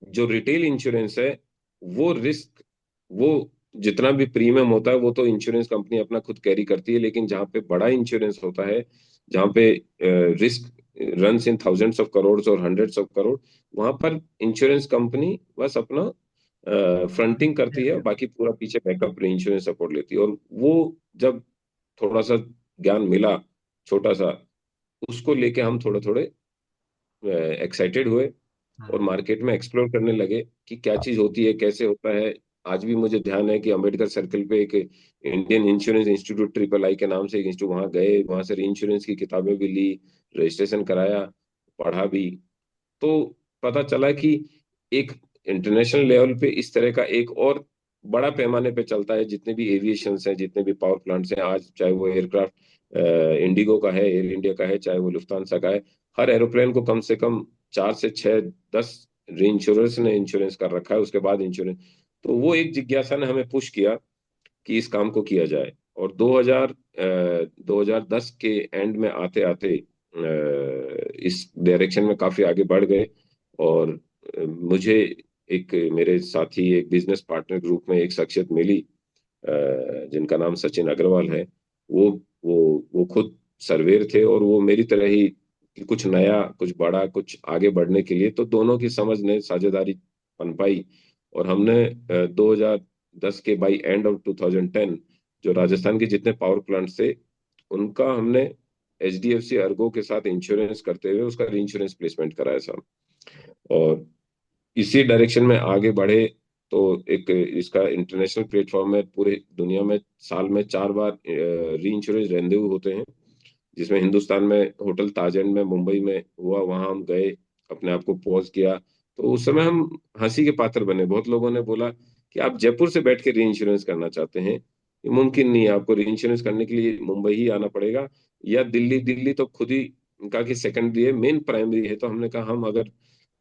C: जो रिटेल इंश्योरेंस है वो रिस्क, वो जितना भी प्रीमियम होता है वो तो इंश्योरेंस कंपनी अपना खुद कैरी करती है, लेकिन जहाँ पे बड़ा इंश्योरेंस होता है, जहाँ पे risk runs in thousands of crore और हंड्रेड्स ऑफ करोड़, वहां पर इंश्योरेंस कंपनी बस अपना फ्रंटिंग करती है और बाकी पूरा पीछे बैकअप इंश्योरेंस सपोर्ट लेती है। और वो जब थोड़ा सा ज्ञान मिला, छोटा सा, उसको लेके हम थोड़े थोड़े एक्साइटेड हुए और
B: हाँ।
C: मार्केट में एक्सप्लोर करने लगे कि क्या चीज होती है, कैसे होता है। आज भी मुझे ध्यान है कि अंबेडकर सर्कल पे एक Indian insurance institute triple I के नाम से एक इंस्टीट्यूट, वहां गए, वहां से इंश्योरेंस की किताबें भी ली, रजिस्ट्रेशन कराया, पढ़ा भी। तो पता चला कि एक इंटरनेशनल लेवल पे इस तरह का एक और बड़ा पैमाने पे चलता है, जितने भी एविएशन हैं, जितने भी पावर प्लांट्स हैं आज, चाहे वो एयरक्राफ्ट इंडिगो का है, एयर इंडिया का है, चाहे वो लुफ्तांसा का है, हर एरोप्लेन को कम से कम 4 से 6 10 री इंश्योरेंस ने इंश्योरेंस कर रखा है, उसके बाद इंश्योरेंस। तो वो एक जिज्ञासा ने हमें पुश किया कि इस काम को किया जाए। और 2010 के एंड में आते आते इस डायरेक्शन में काफी आगे बढ़ गए। और मुझे एक मेरे साथी, एक बिजनेस पार्टनर ग्रुप में एक शख्सियत मिली जिनका नाम सचिन अग्रवाल है। वो वो वो खुद सर्वेयर थे और वो मेरी तरह ही कि कुछ नया, कुछ बड़ा, कुछ आगे बढ़ने के लिए, तो दोनों की समझ ने साझेदारी पनपाई। और हमने 2010 के बाई एंड ऑफ 2010 जो राजस्थान के जितने पावर प्लांट्स थे उनका हमने एचडीएफसी अर्गो के साथ इंश्योरेंस करते हुए उसका री इंश्योरेंस प्लेसमेंट कराया साहब। और इसी डायरेक्शन में आगे बढ़े तो एक इसका इंटरनेशनल प्लेटफॉर्म है, पूरे दुनिया में साल में 4 बार री इंश्योरेंस रेंडेवू होते हैं, जिसमें हिंदुस्तान में होटल ताज एंड में मुंबई में हुआ, वहां हम गए, अपने आप को पॉज किया। तो उस समय हम हंसी के पात्र बने। बहुत लोगों ने बोला कि आप जयपुर से बैठ के री इंश्योरेंस करना चाहते हैं, ये मुमकिन नहीं है, आपको री इंश्योरेंस करने के लिए मुंबई ही आना पड़ेगा या दिल्ली। दिल्ली तो खुद ही कहा कि सेकेंडरी है, मेन प्राइमरी है। तो हमने कहा हम अगर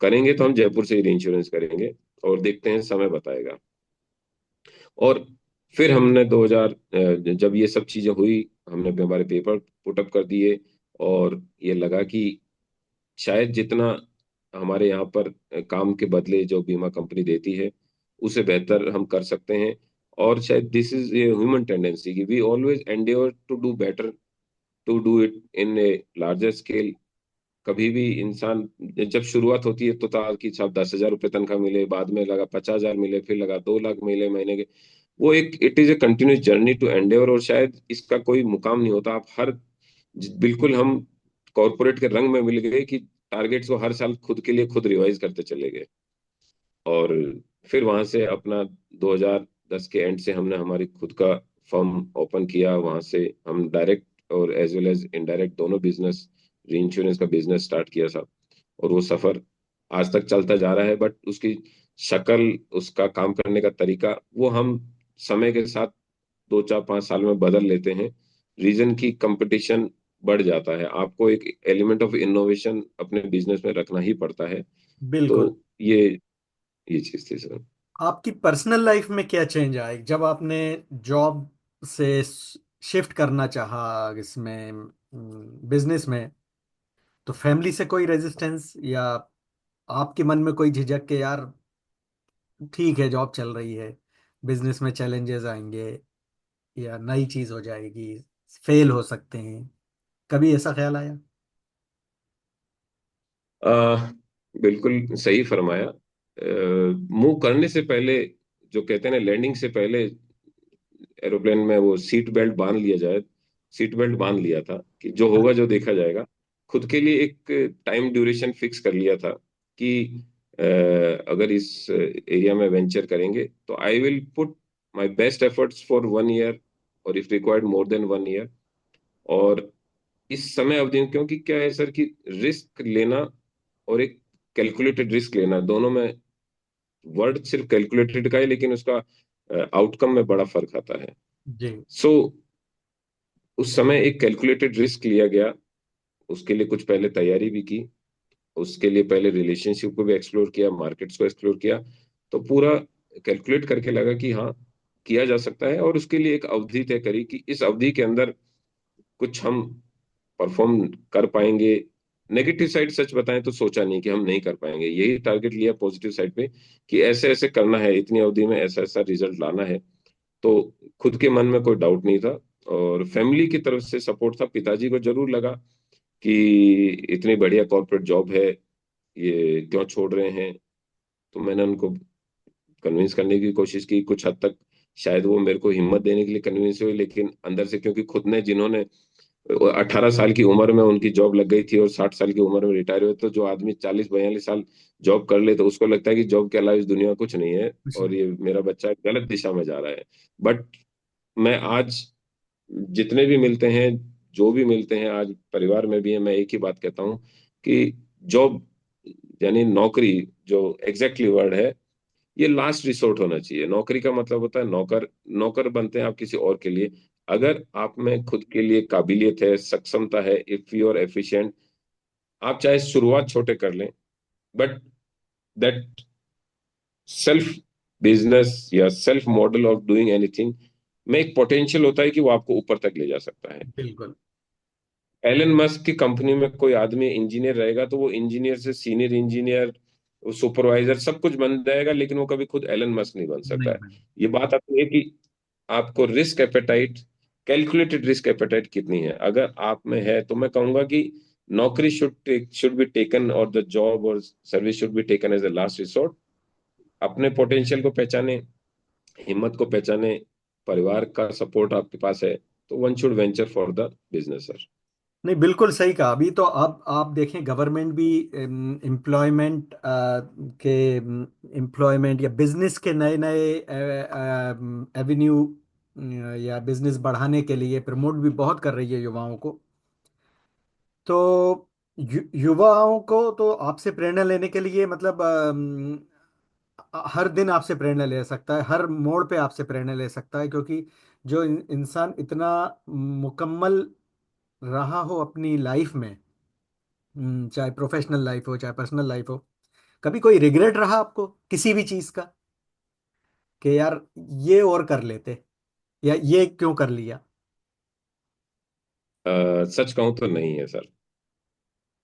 C: करेंगे तो हम जयपुर से ही री इंश्योरेंस करेंगे और देखते हैं, समय बताएगा। और फिर हमने 2000 जब ये सब चीजें हुई, हमने अपने हमारे पेपर पुटअप कर दिए और ये लगा कि शायद जितना हमारे यहाँ पर काम के बदले जो बीमा कंपनी देती है उसे बेहतर हम कर सकते हैं। और शायद this is a human tendency कि we always endeavour to do better, to do it in a larger scale. कभी भी इंसान, जब शुरुआत होती है तो था कि साहब 10,000 रुपये तनख्वाह मिले, बाद में लगा 50,000 मिले, फिर लगा 2 लाख मिले महीने के। वो एक it is a continuous journey to endeavour, और शायद इसका कोई मुकाम नहीं होता। आप हर बिल्कुल हम कॉरपोरेट के रंग में मिल गए कि टारगेट्स को हर साल खुद के लिए खुद रिवाइज करते चले गए। और फिर वहां से अपना 2010 के एंड से हमने हमारी खुद का फर्म ओपन किया। वहां से हम डायरेक्ट और एज वेल एज इनडायरेक्ट दोनों बिजनेस, री इंश्योरेंस का बिजनेस स्टार्ट किया था। और वो सफर आज तक चलता जा रहा है, बट उसकी शक्ल, उसका काम करने का तरीका, वो हम समय के साथ 2 4 5 साल में बदल लेते हैं। रीजन की कंपटीशन बढ़ जाता है, आपको एक एलिमेंट ऑफ इनोवेशन अपने बिजनेस में रखना ही पड़ता है। तो
B: बिल्कुल।
C: ये ये चीज थी सर।
B: आपकी पर्सनल लाइफ में क्या चेंज आए जब आपने जॉब से शिफ्ट करना चाहा इसमें, बिजनेस में? तो फैमिली से कोई रेजिस्टेंस, या आपके मन में कोई झिझक के यार ठीक है जॉब चल रही है, बिजनेस में चैलेंजेस आएंगे या नई चीज हो जाएगी, फेल हो सकते हैं, कभी ऐसा ख्याल आया?
C: आ, बिल्कुल सही फरमाया। मूव करने से पहले, जो कहते हैं ना, लैंडिंग से पहले एरोप्लेन में वो सीट बेल्ट बांध लिया जाए, सीट बेल्ट बांध लिया था कि जो होगा जो देखा जाएगा। खुद के लिए एक टाइम ड्यूरेशन फिक्स कर लिया था कि अगर इस एरिया में वेंचर करेंगे तो I will put my best efforts for 1 year, और if required more than 1 year. और इस समय अवधि में, क्योंकि क्या है सर कि रिस्क लेना और एक कैलकुलेटेड रिस्क लेना दोनों में वर्ड सिर्फ कैलकुलेटेड का है, लेकिन उसका आउटकम में बड़ा फर्क आता है।
B: जी।
C: सो उस समय एक कैलकुलेटेड रिस्क लिया गया, उसके लिए कुछ पहले तैयारी भी की, उसके लिए पहले रिलेशनशिप को भी एक्सप्लोर किया, मार्केट्स को एक्सप्लोर किया, तो पूरा कैलकुलेट करके लगा कि हाँ किया जा सकता है। और उसके लिए एक अवधि तय करी कि इस अवधि के अंदर कुछ हम परफॉर्म कर पाएंगे। नेगेटिव साइड सच बताएं तो सोचा नहीं कि हम नहीं कर पाएंगे, यही टारगेट लिया पॉजिटिव साइड पे कि ऐसे ऐसे करना है, इतनी अवधि में ऐसा ऐसा रिजल्ट लाना है। तो खुद के मन में कोई डाउट नहीं था, और फैमिली की तरफ से सपोर्ट था। पिताजी को जरूर लगा कि इतनी बढ़िया कॉर्पोरेट जॉब है, ये क्यों छोड़ रहे हैं। तो मैंने उनको कन्विंस करने की कोशिश की, कुछ हद तक शायद वो मेरे को हिम्मत देने के लिए कन्विंस हुए, लेकिन अंदर से, क्योंकि खुद ने, जिन्होंने 18 साल की उम्र में उनकी जॉब लग गई थी और 60 साल की उम्र में रिटायर हुए, तो जो आदमी 40-42 साल जॉब कर ले तो उसको लगता है कि जॉब के अलावा इस दुनिया में कुछ नहीं है
B: कुछ
C: और
B: नहीं।
C: ये मेरा बच्चा गलत दिशा में जा रहा है। बट मैं आज जितने भी मिलते हैं, जो भी मिलते हैं आज परिवार में भी है, मैं एक ही बात कहता हूँ कि जॉब यानी नौकरी, जो एग्जैक्टली वर्ड है, ये लास्ट रिसोर्ट होना चाहिए। नौकरी का मतलब होता है नौकर, नौकर बनते हैं आप किसी और के लिए। अगर आप में खुद के लिए काबिलियत है, सक्षमता है, इफ यू आर एफिशिएंट, आप चाहे शुरुआत छोटे कर लें, बट दैट सेल्फ बिजनेस या self model of doing anything में एक पोटेंशियल होता है कि वो आपको ऊपर तक ले जा सकता है।
B: बिल्कुल।
C: एलन मस्क की कंपनी में कोई आदमी इंजीनियर रहेगा तो वो इंजीनियर से सीनियर इंजीनियर, सुपरवाइजर सब कुछ बन जाएगा, लेकिन वो कभी खुद एलन मस्क नहीं बन सकता
B: नहीं
C: है।
B: बने।
C: ये बात आती है कि आपको risk appetite, calculated risk appetite कितनी है। अगर आप में है तो मैं कहूंगा कि नौकरी शुड बी टेकन, और द जॉब और service should be taken as a last resort. अपने पोटेंशियल को पहचाने, हिम्मत को पहचाने, परिवार का सपोर्ट आपके पास है, तो one should venture for the business sir.
B: नहीं, बिल्कुल सही कहा। अभी तो अब आप देखें, गवर्नमेंट भी एम्प्लॉयमेंट के एम्प्लॉयमेंट या बिजनेस के नए नए एवेन्यू या बिजनेस बढ़ाने के लिए प्रमोट भी बहुत कर रही है युवाओं को। तो युवाओं को तो आपसे प्रेरणा लेने के लिए मतलब हर दिन आपसे प्रेरणा ले सकता है, हर मोड़ पे आपसे प्रेरणा ले सकता है, क्योंकि जो इंसान इतना मुकम्मल रहा हो अपनी लाइफ में, चाहे प्रोफेशनल लाइफ हो चाहे पर्सनल लाइफ हो, कभी कोई रिग्रेट रहा आपको किसी भी चीज का कि यार ये और कर लेते, या ये क्यों कर लिया?
C: सच कहूं तो नहीं है सर,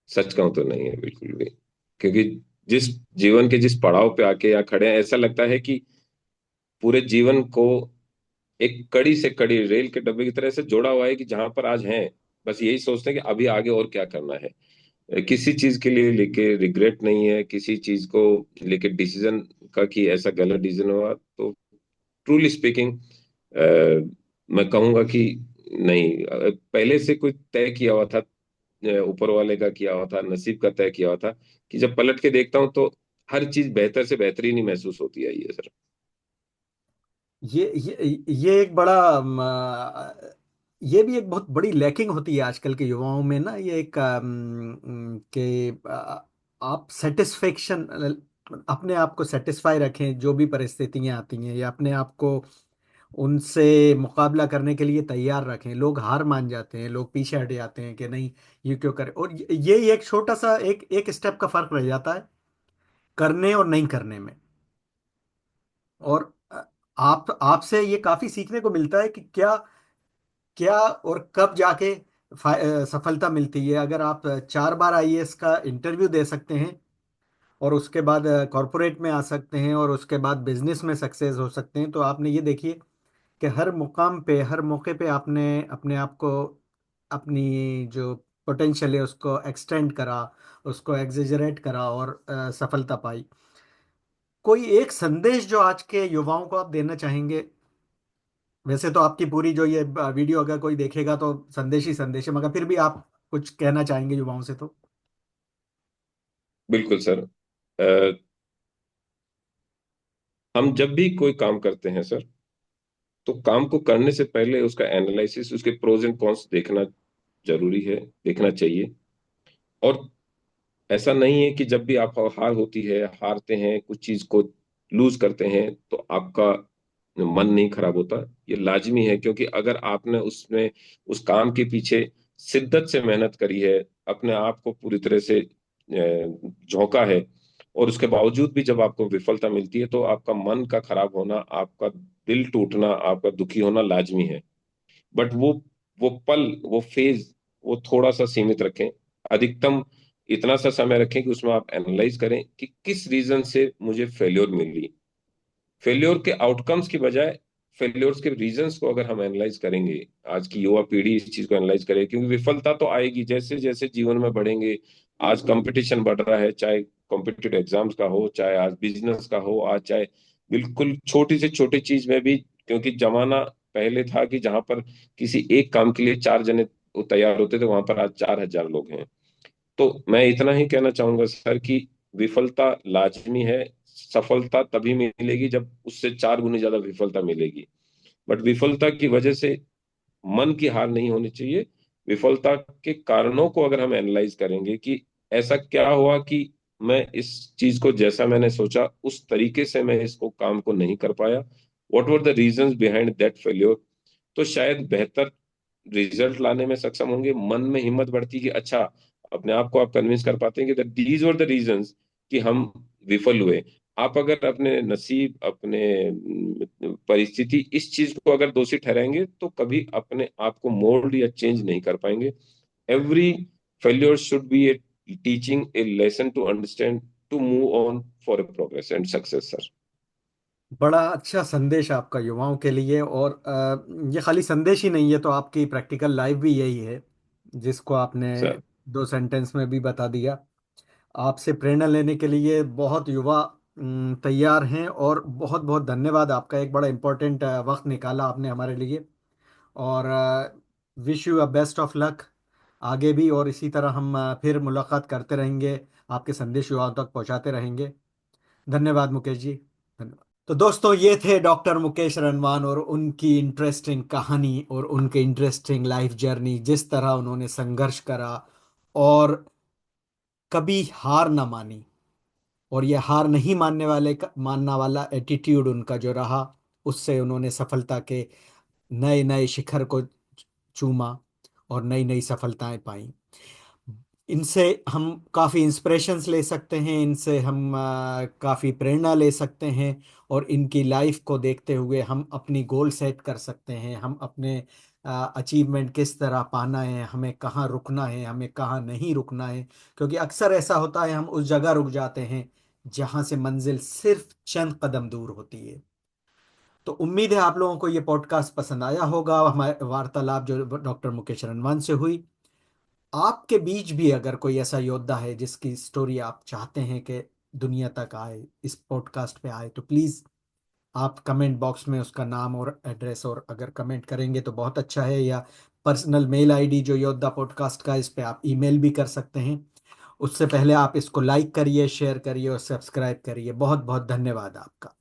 C: सच कहूं तो नहीं है बिल्कुल भी। क्योंकि जिस जीवन के जिस पड़ाव पे आके या खड़े हैं, ऐसा लगता है कि पूरे जीवन को एक कड़ी से कड़ी रेल के डब्बे की तरह से जोड़ा हुआ है कि जहां पर आज हैं, बस यही सोचते हैं कि अभी आगे और क्या करना है। किसी चीज के लिए लेके रिग्रेट नहीं है, किसी चीज को लेके डिसीजन का कि ऐसा गलत डिसीजन हुआ तो ट्रूली स्पीकिंग मैं कहूंगा कि नहीं। पहले से कोई तय किया हुआ था, ऊपर वाले का किया हुआ था, नसीब का तय किया हुआ था, कि जब पलट के देखता हूँ तो हर चीज बेहतर से बेहतरीन ही महसूस होती है ये सर।
B: ये एक बड़ा ये भी एक बहुत बड़ी लैकिंग होती है आजकल के युवाओं में ना, ये एक कि आप सेटिस्फेक्शन, अपने आप को सेटिस्फाई रखें जो भी परिस्थितियां आती हैं, या अपने आप को उनसे मुकाबला करने के लिए तैयार रखें। लोग हार मान जाते हैं, लोग पीछे हट जाते हैं कि नहीं ये क्यों करें, और ये एक छोटा सा एक एक स्टेप का फर्क रह जाता है करने और नहीं करने में। और आप आपसे ये काफी सीखने को मिलता है कि क्या क्या और कब जाके सफलता मिलती है। अगर आप 4 बार आईएएस का इंटरव्यू दे सकते हैं और उसके बाद कॉरपोरेट में आ सकते हैं और उसके बाद बिजनेस में सक्सेस हो सकते हैं, तो आपने ये देखिए कि हर मुकाम पे, हर मौके पे आपने अपने आप को, अपनी जो पोटेंशियल है उसको एक्सटेंड करा, उसको एग्जेजरेट करा और सफलता पाई। कोई एक संदेश जो आज के युवाओं को आप देना चाहेंगे? वैसे तो आपकी पूरी जो ये वीडियो अगर कोई देखेगा तो संदेश ही संदेश है, मगर फिर भी आप कुछ कहना चाहेंगे युवाओं से तो?
C: बिल्कुल सर। अ, हम जब भी कोई काम करते हैं सर, तो काम को करने से पहले उसका एनालिसिस, उसके प्रोज एंड कॉन्स देखना जरूरी है, देखना चाहिए। और ऐसा नहीं है कि जब भी आप हार होती है, हारते हैं कुछ चीज को लूज करते हैं तो आपका मन नहीं खराब होता। ये लाजमी है, क्योंकि अगर आपने उसमें उस काम के पीछे शिद्दत से मेहनत करी है, अपने आप को पूरी तरह से झोंका है, और उसके बावजूद भी जब आपको विफलता मिलती है तो आपका मन का खराब होना, आपका दिल टूटना, आपका दुखी होना लाजमी है। बट वो पल, वो फेज, वो थोड़ा सा सीमित रखें। अधिकतम इतना सा समय रखें कि उसमें आप एनालाइज करें कि किस रीजन से मुझे फेल्योर मिली। फेल्योर के आउटकम्स की बजाय फेल्योर्स के रीजंस को अगर हम एनालाइज करेंगे, आज की युवा पीढ़ी इस चीज को एनालाइज करे, क्योंकि विफलता तो आएगी जैसे जैसे जीवन में बढ़ेंगे। आज कंपटीशन बढ़ रहा है, चाहे कॉम्पिटिटिव एग्जाम्स का हो, चाहे आज बिजनेस का हो, आज चाहे बिल्कुल छोटी से छोटी चीज में भी। क्योंकि जमाना पहले था कि जहां पर किसी एक काम के लिए 4 जने तैयार होते थे, वहां पर आज 4,000 लोग हैं। तो मैं इतना ही कहना चाहूंगा सर कि विफलता लाजमी है। सफलता तभी मिलेगी जब उससे 4 गुनी ज्यादा विफलता मिलेगी। बट विफलता की वजह से मन की हार नहीं होनी चाहिए। विफलता के कारणों को अगर हम एनालाइज करेंगे कि ऐसा क्या हुआ कि मैं इस चीज को जैसा मैंने सोचा उस तरीके से मैं इसको काम को नहीं कर पाया, what were the reasons behind that failure, तो शायद बेहतर रिजल्ट लाने में सक्षम होंगे। मन में हिम्मत बढ़ती कि अच्छा, अपने आप को आप कन्विंस कर पाते हैं कि दीज वर द रीजंस कि हम विफल हुए। आप अगर अपने नसीब, अपने परिस्थिति, इस चीज को अगर दोषी ठहराएंगे तो कभी अपने आप को मोल्ड या चेंज नहीं कर पाएंगे। Every failure should be a teaching, a lesson to understand, to move on for a progress and success sir.
B: बड़ा अच्छा संदेश आपका युवाओं के लिए। और ये खाली संदेश ही नहीं है, तो आपकी प्रैक्टिकल लाइफ भी यही है जिसको आपने
C: सर
B: 2 सेंटेंस में भी बता दिया। आपसे प्रेरणा लेने के लिए बहुत युवा तैयार हैं। और बहुत बहुत धन्यवाद आपका, एक बड़ा इम्पोर्टेंट वक्त निकाला आपने हमारे लिए। और wish you a best of luck आगे भी। और इसी तरह हम फिर मुलाकात करते रहेंगे, आपके संदेश युवाओं तक पहुंचाते रहेंगे। धन्यवाद मुकेश जी, धन्यवाद। तो दोस्तों, ये थे डॉक्टर मुकेश रनवान और उनकी इंटरेस्टिंग कहानी और उनके इंटरेस्टिंग लाइफ जर्नी, जिस तरह उन्होंने संघर्ष करा और कभी हार ना मानी। और ये हार नहीं मानने वाला एटीट्यूड उनका जो रहा, उससे उन्होंने सफलता के नए नए शिखर को चूमा और नई नई सफलताएं पाई। इनसे हम काफ़ी इंस्पिरेशंस ले सकते हैं, इनसे हम काफ़ी प्रेरणा ले सकते हैं। और इनकी लाइफ को देखते हुए हम अपनी गोल सेट कर सकते हैं, हम अपने अचीवमेंट किस तरह पाना है, हमें कहाँ रुकना है, हमें कहाँ नहीं रुकना है। क्योंकि अक्सर ऐसा होता है, हम उस जगह रुक जाते हैं जहाँ से मंजिल सिर्फ चंद कदम दूर होती है। तो उम्मीद है आप लोगों को ये पॉडकास्ट पसंद आया होगा, हमारे वार्तालाप जो डॉक्टर मुकेश रनवान से हुई। आपके बीच भी अगर कोई ऐसा योद्धा है जिसकी स्टोरी आप चाहते हैं कि दुनिया तक आए, इस पॉडकास्ट पे आए, तो प्लीज़ आप कमेंट बॉक्स में उसका नाम और एड्रेस, और अगर कमेंट करेंगे तो बहुत अच्छा है, या पर्सनल मेल आईडी जो योद्धा पॉडकास्ट का, इस पे आप ईमेल भी कर सकते हैं। उससे पहले आप इसको लाइक करिए, शेयर करिए और सब्सक्राइब करिए। बहुत बहुत धन्यवाद आपका।